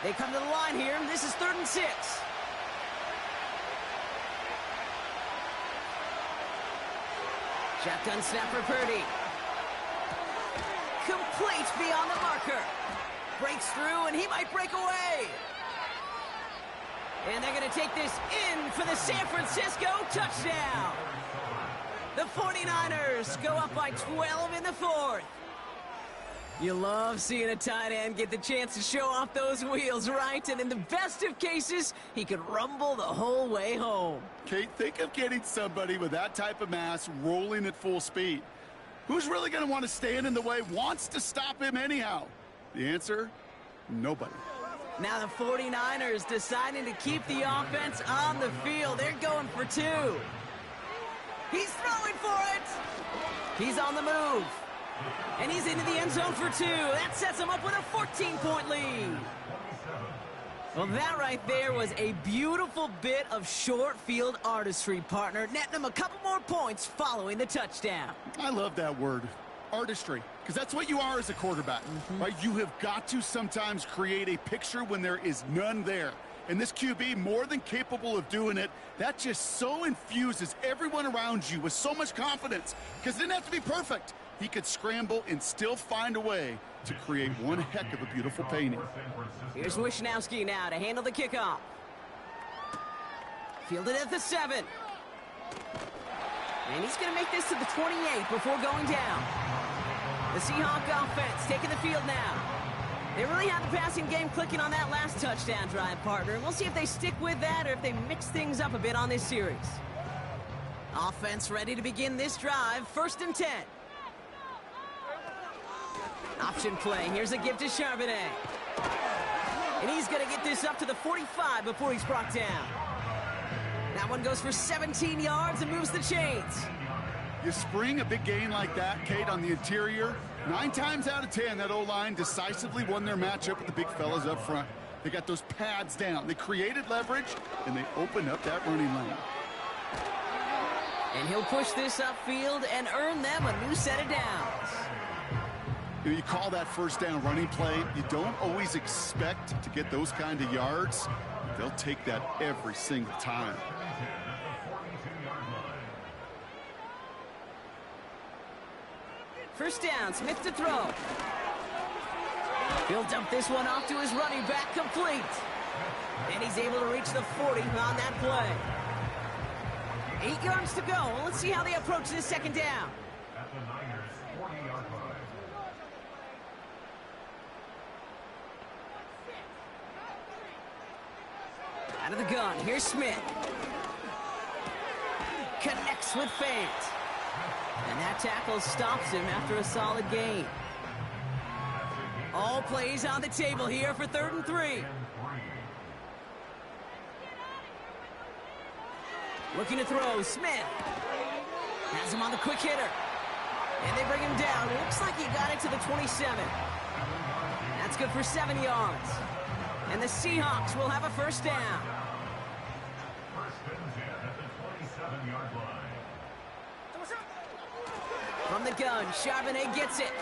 They come to the line here. This is 3rd and 6. Shotgun snap for Purdy. Complete beyond the marker. Breaks through, and he might break away. And they're going to take this in for the San Francisco touchdown. The 49ers go up by 12 in the 4th. You love seeing a tight end get the chance to show off those wheels, right? And in the best of cases, he could rumble the whole way home. Kate, think of getting somebody with that type of mass rolling at full speed. Who's really going to want to stand in the way, wants to stop him anyhow? The answer, nobody. Now the 49ers deciding to keep the offense on the field. They're going for 2. He's throwing for it. He's on the move. And he's into the end zone for 2. That sets him up with a 14-point lead. Well, that right there was a beautiful bit of short field artistry, partner. Netting him a couple more points following the touchdown. I love that word, artistry, because that's what you are as a quarterback, right? You have got to sometimes create a picture when there is none there. And this QB, more than capable of doing it, that just so infuses everyone around you with so much confidence, because it didn't have to be perfect. He could scramble and still find a way to create one heck of a beautiful painting. Here's Wishnowski now to handle the kickoff. Fielded at the 7. And he's going to make this to the 28 before going down. The Seahawk offense taking the field now. They really had the passing game clicking on that last touchdown drive, partner. And we'll see if they stick with that or if they mix things up a bit on this series. Offense ready to begin this drive. 1st and 10. Option play. Here's a give to Charbonnet. And he's going to get this up to the 45 before he's brought down. That one goes for 17 yards and moves the chains. You spring a big gain like that, Kate, on the interior. 9 times out of 10, that O-line decisively won their matchup with the big fellas up front. They got those pads down. They created leverage, and they opened up that running lane. And he'll push this upfield and earn them a new set of downs. You call that 1st down running play. You don't always expect to get those kind of yards. They'll take that every single time. First down, Smith to throw. He'll dump this one off to his running back, complete. And he's able to reach the 40 on that play. 8 yards to go. Let's see how they approach this 2nd down. At the Niners' 40-yard line. Out of the gun, here's Smith. Connects with Fant. And that tackle stops him after a solid gain. All plays on the table here for 3rd and 3. Looking to throw, Smith. Has him on the quick hitter. And they bring him down. Looks like he got it to the 27. That's good for 7 yards. And the Seahawks will have a 1st down. 1st and 10 at the 27-yard line. From the gun, Charbonnet gets it.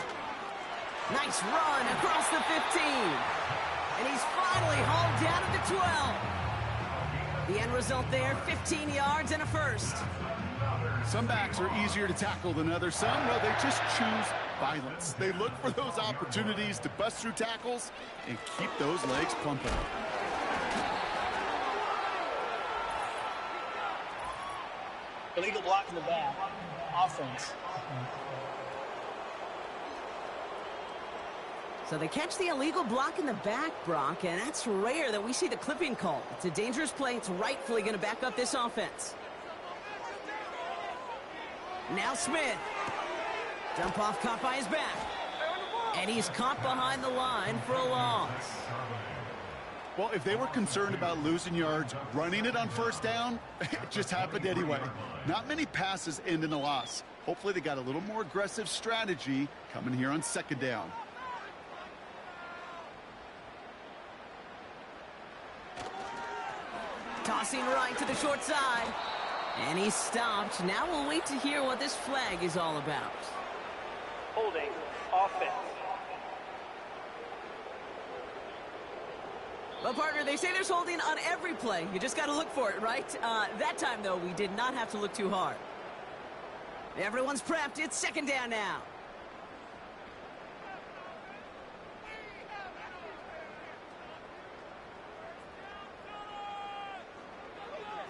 Nice run across the 15. And he's finally hauled down at the 12. The end result there, 15 yards and a 1st. Some backs are easier to tackle than others. Some, well, they just choose violence. They look for those opportunities to bust through tackles and keep those legs pumping. Illegal block in the back. Offense. So they catch the illegal block in the back, Brock, and that's rare that we see the clipping call. It's a dangerous play. It's rightfully going to back up this offense. Now Smith. Jump off caught by his back. And he's caught behind the line for a loss. Well, if they were concerned about losing yards, running it on 1st down, it just happened anyway. Not many passes end in a loss. Hopefully they got a little more aggressive strategy coming here on 2nd down. Tossing right to the short side. And he's stopped. Now we'll wait to hear what this flag is all about. Holding. Offense. Well, partner, they say there's holding on every play. You just got to look for it, right? That time, though, we did not have to look too hard. Everyone's prepped. It's 2nd down now.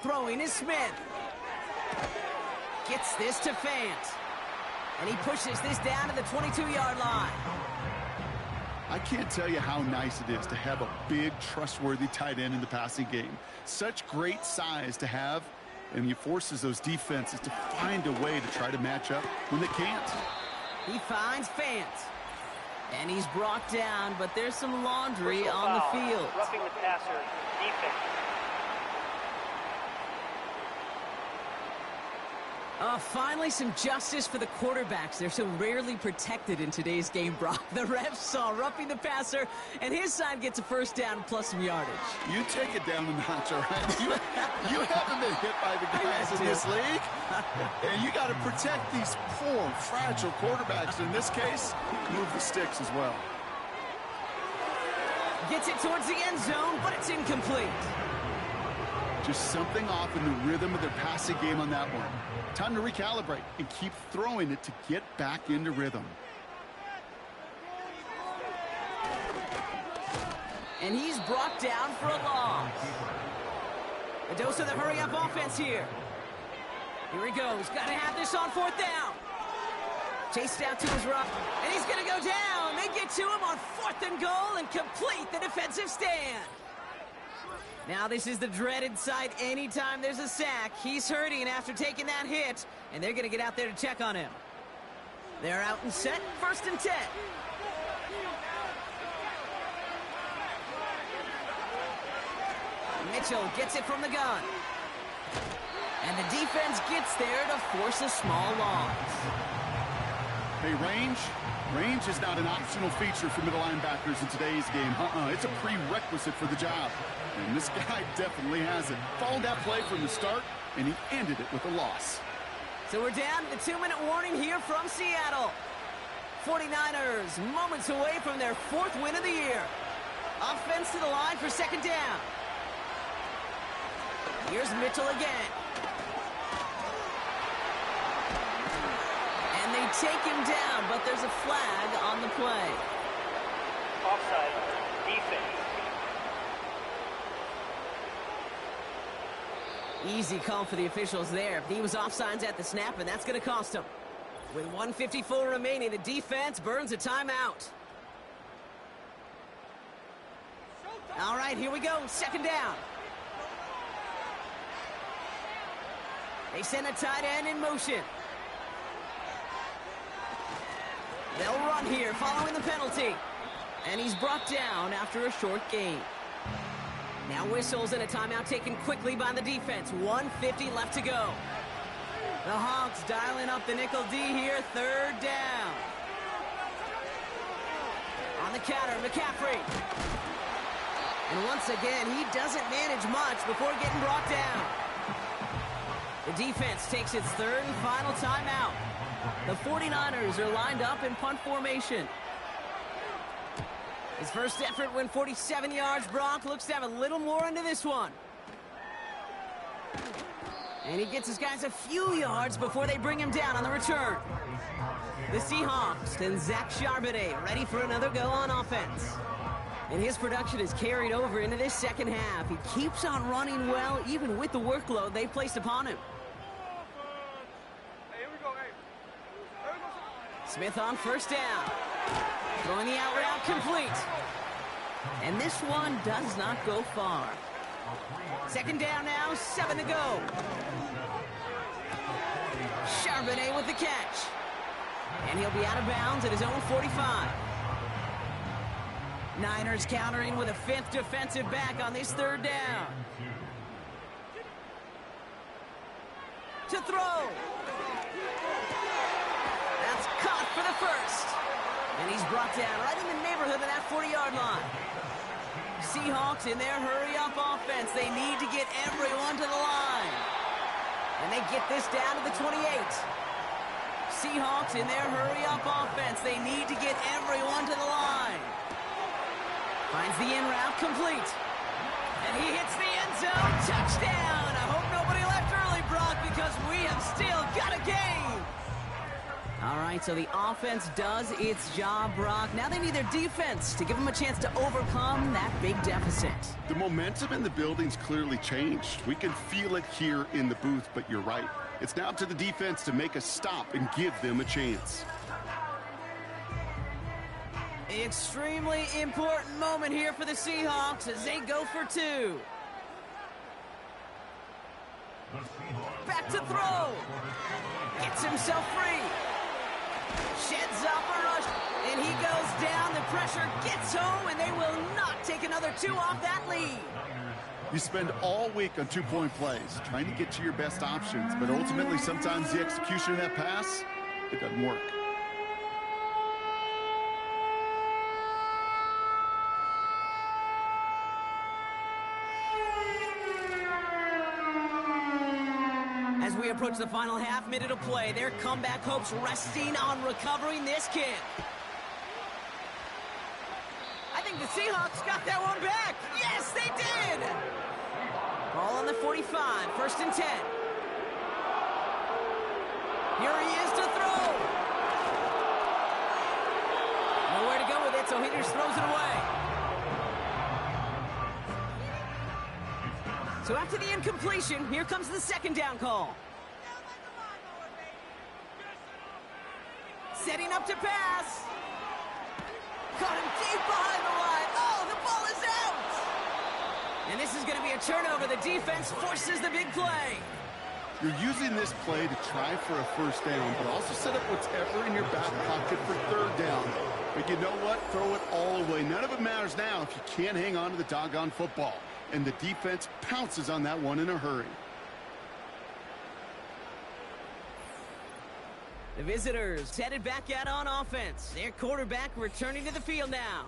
Throwing is Smith. Gets this to Fant. And he pushes this down to the 22-yard line. I can't tell you how nice it is to have a big, trustworthy tight end in the passing game. Such great size to have, and he forces those defenses to find a way to try to match up when they can't. He finds Fant. And he's brought down, but there's some laundry Personal on the foul. field. Roughing the passer. Defense. Finally, some justice for the quarterbacks. They're so rarely protected in today's game, Brock. The refs saw roughing the passer, and his side gets a 1st down plus some yardage. You take it down a notch, all right? You haven't been hit by the guys in this league. And you got to protect these poor, fragile quarterbacks. In this case, move the sticks as well. Gets it towards the end zone, but it's incomplete. Just something off in the rhythm of their passing game on that one. Time to recalibrate and keep throwing it to get back into rhythm. And he's brought down for a loss. A dose of the hurry-up offense here. Here he goes. Got to have this on 4th down. Chased out to his right. And he's going to go down. They get to him on 4th and goal and complete the defensive stand. Now this is the dreaded sight anytime there's a sack. He's hurting after taking that hit, and they're going to get out there to check on him. They're out and set, 1st and 10. Mitchell gets it from the gun. And the defense gets there to force a small loss. Hey, range is not an optional feature for middle linebackers in today's game. It's a prerequisite for the job. And this guy definitely has it. Followed that play from the start, and he ended it with a loss. So we're down to the 2-minute warning here from Seattle. 49ers moments away from their 4th win of the year. Offense to the line for 2nd down. Here's Mitchell again. And they take him down, but there's a flag on the play. Offside. Defense. Easy call for the officials there. He was offsides at the snap, and that's going to cost him. With 1:54 remaining, the defense burns a timeout. All right, here we go. 2nd down. They send a tight end in motion. They'll run here following the penalty. And he's brought down after a short gain. Now whistles and a timeout taken quickly by the defense. 1:50 left to go. The Hawks dialing up the nickel D here. 3rd down. On the counter, McCaffrey. And once again, he doesn't manage much before getting brought down. The defense takes its 3rd and final timeout. The 49ers are lined up in punt formation. His first effort went 47 yards. Brock looks to have a little more into this one. And he gets his guys a few yards before they bring him down on the return. The Seahawks and Zach Charbonnet ready for another go on offense. And his production is carried over into this 2nd half. He keeps on running well, even with the workload they placed upon him. Smith on 1st down. Throwing the out route complete. And this one does not go far. 2nd down now, 7 to go. Charbonnet with the catch. And he'll be out of bounds at his own 45. Niners countering with a 5th defensive back on this 3rd down. To throw. That's caught for the 1st. And he's brought down right in the neighborhood of that 40-yard line. Seahawks in their hurry-up offense. They need to get everyone to the line. And they get this down to the 28. Seahawks in their hurry-up offense. They need to get everyone to the line. Finds the in route complete. And he hits the end zone. Touchdown! I hope nobody left early, Brock, because we have still got a game. All right, so the offense does its job, Brock. Now they need their defense to give them a chance to overcome that big deficit. The momentum in the building's clearly changed. We can feel it here in the booth, but you're right. It's now up to the defense to make a stop and give them a chance. Extremely important moment here for the Seahawks as they go for 2. Back to throw. Gets himself free. Sheds off a rush, and he goes down. The pressure gets home, and they will not take another 2 off that lead. You spend all week on 2-point plays, trying to get to your best options, but ultimately sometimes the execution of that pass, it doesn't work. As we approach the final half-minute of play, their comeback hopes resting on recovering this kick. I think the Seahawks got that one back. Yes, they did! Ball on the 45, 1st and 10. Here he is to throw. Nowhere to go with it, so he just throws it away. So after the incompletion, here comes the 2nd down call. Setting up to pass. Caught him deep behind the line. Oh, the ball is out. And this is going to be a turnover. The defense forces the big play. You're using this play to try for a first down, but also set up whatever in your back pocket for third down. But you know what? Throw it all away. None of it matters now if you can't hang on to the doggone football. And the defense pounces on that one in a hurry. The visitors headed back out on offense. Their quarterback returning to the field now.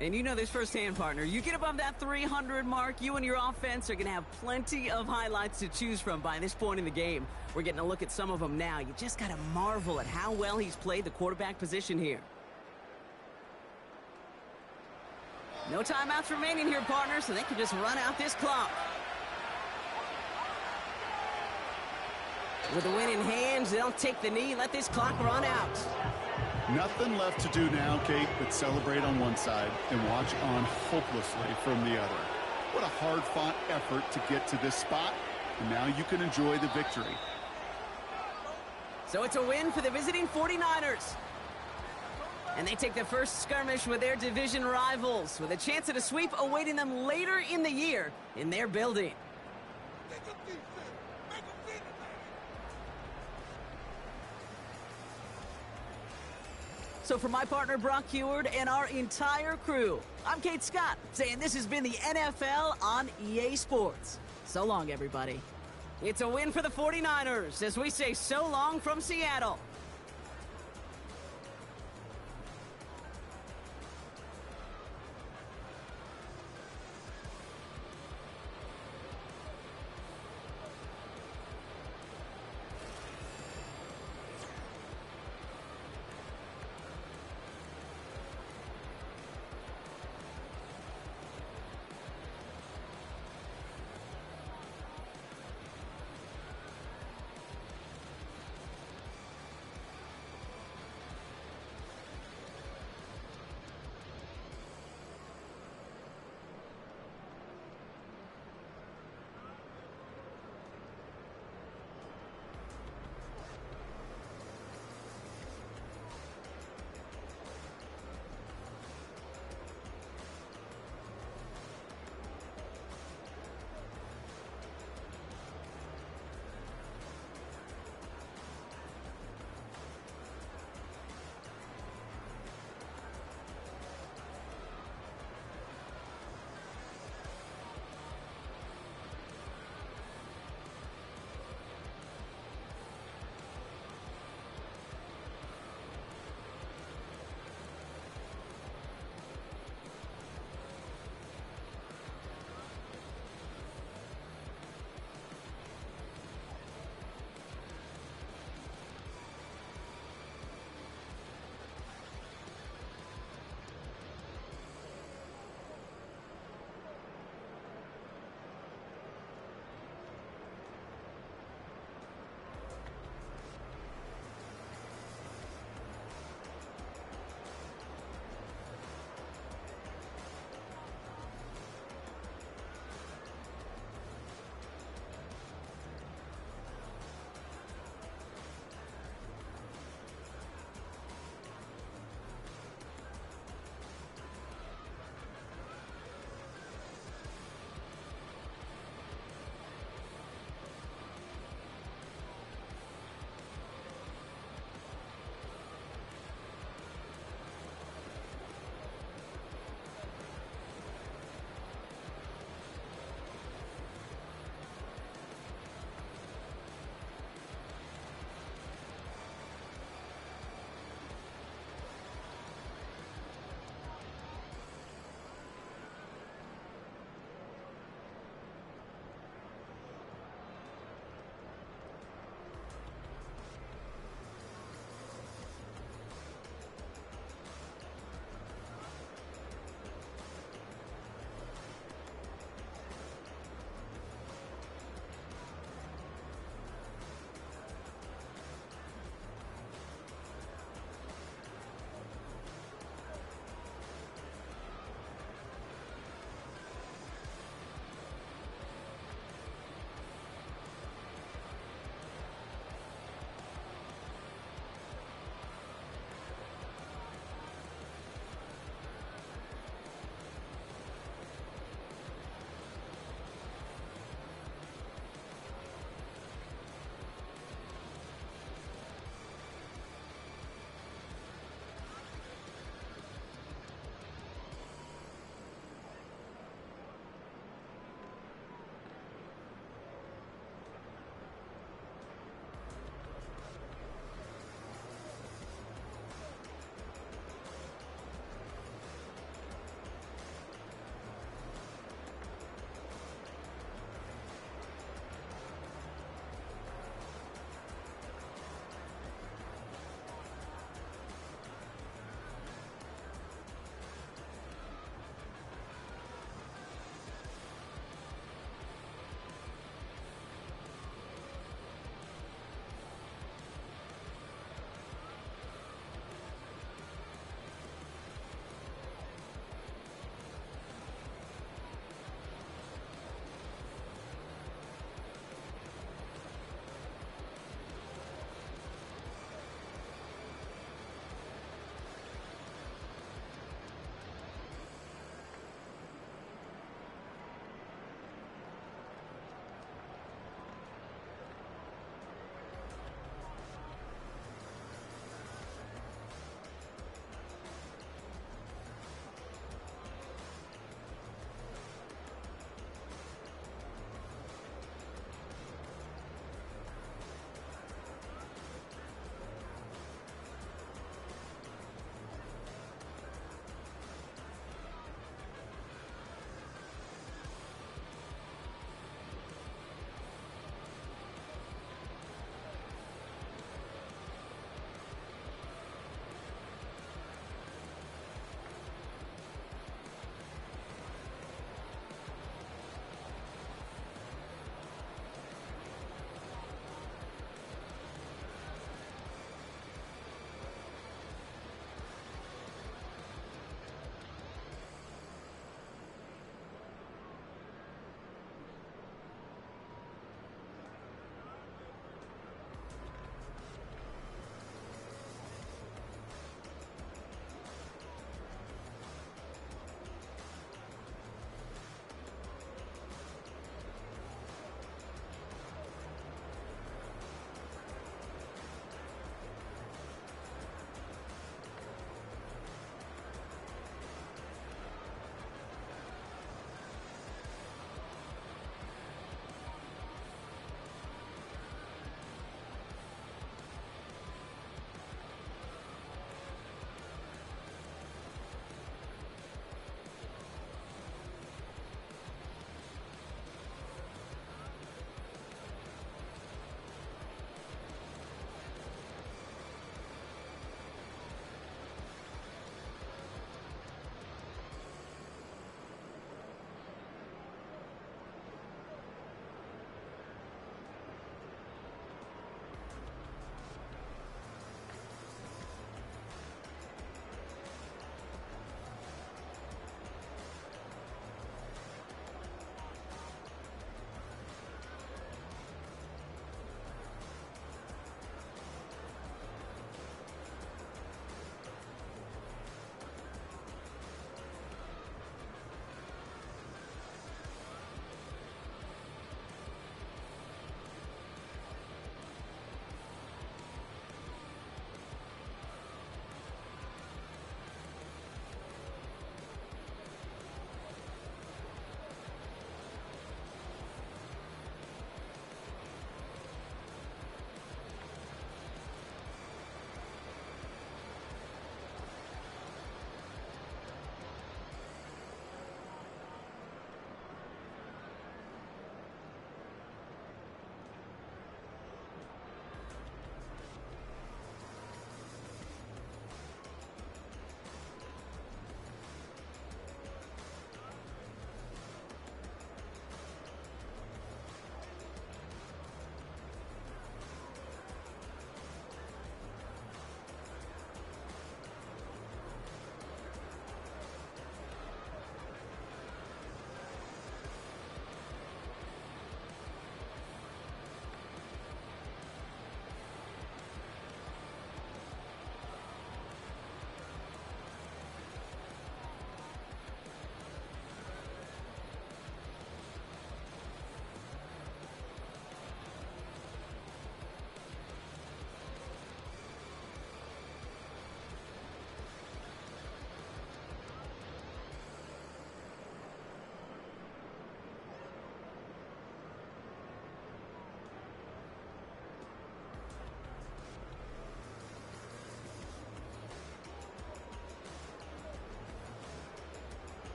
And you know this firsthand, partner. You get above that 300 mark, you and your offense are going to have plenty of highlights to choose from by this point in the game. We're getting a look at some of them now. You just got to marvel at how well he's played the quarterback position here. No timeouts remaining here, partner, so they can just run out this clock. With the win in hand, they'll take the knee, let this clock run out. Nothing left to do now, Kate, but celebrate on one side and watch on hopelessly from the other. What a hard-fought effort to get to this spot, and now you can enjoy the victory. So it's a win for the visiting 49ers. And they take the first skirmish with their division rivals, with a chance at a sweep awaiting them later in the year in their building. So for my partner, Brock Huard, and our entire crew, I'm Kate Scott, saying this has been the NFL on EA Sports. So long, everybody. It's a win for the 49ers as we say so long from Seattle.